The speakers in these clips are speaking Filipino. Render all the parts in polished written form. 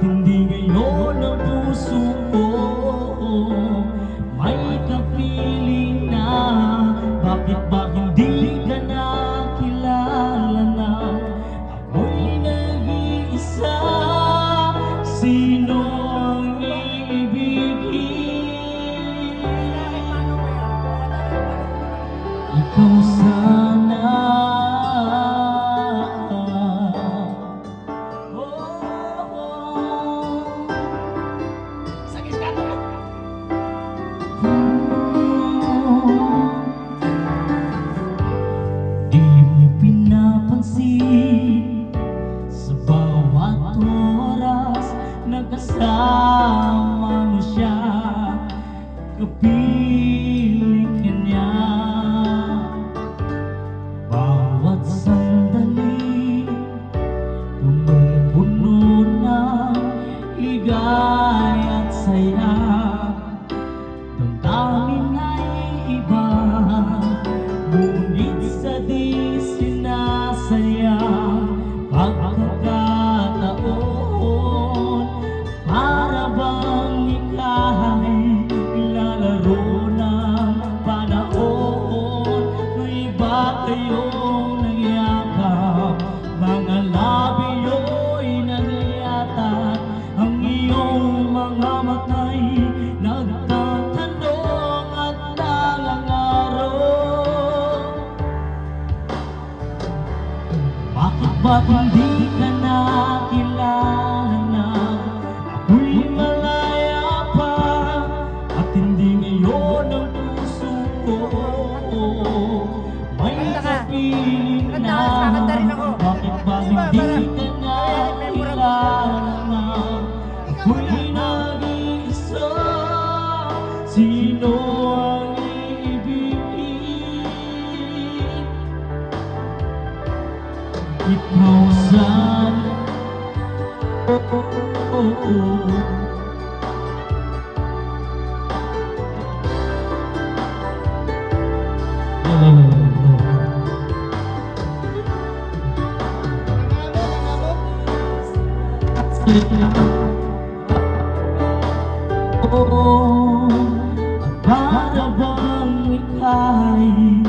hindi ngayon ang puso ko may kapiling na. Bakit ba hindi ka nakilala na ako'y nag-iisa? Sino ang iibigin? Ikaw sana. Sa bawat oras nakasama mo siya, kapiling ka niya. Bawat sandali punong-puno ng ligaya at saya. Damdamin ay iba, ngunit sa di sinasaya. Pagkakataon, para bang ika'y lalaro ng panahon. May iba kayong nagyakap, mga labiyo'y nagyatat. Ang iyong mga mata'y nagtatanong at nangangaro. Bakit ba hindi ka nakilala na ako'y malaya pa? At hindi ngayon ang puso ko may kapiling na. Bakit ba hindi ka nakilala na ako'y nag-iisa? Sino ang iibigin? Ikaw sana. Para bang ika'y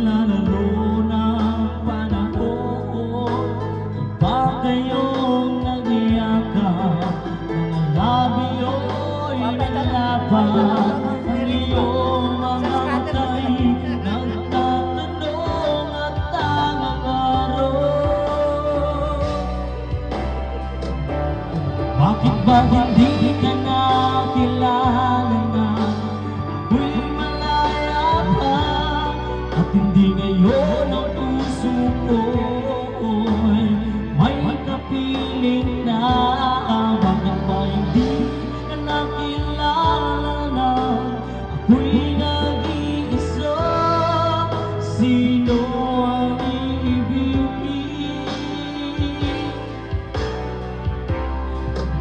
lalaro ng panahon. Iba kayong nagyakap, mga labiyo'y nalaban. Ang iyong mga mata'y nagtatanong at nangangaro. Bakit ba hindi ka nakilala na ako'y malaya pa? At hindi ngayon ang puso ko'y may kapiling na. Bakit ba hindi ka nakilala na ako'y nag-iisa? Sino ang iibigin?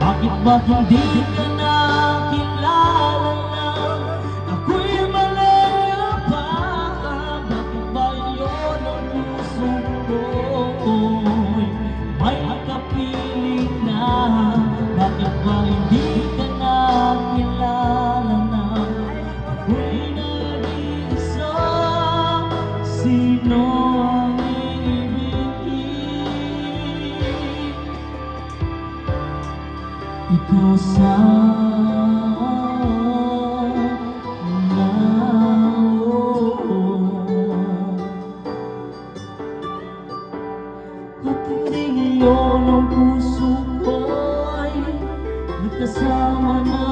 Bakit ba hindi ka nakilala na ako'y malaya pa? Bakit ba yun ang puso ko'y may kapiling na? Bakit ba hindi ka nakilala na ako'y nag-iisa? Sino ang iibigin? Ikaw sana. At hindi ngayon ang puso ko'y nagkasama na.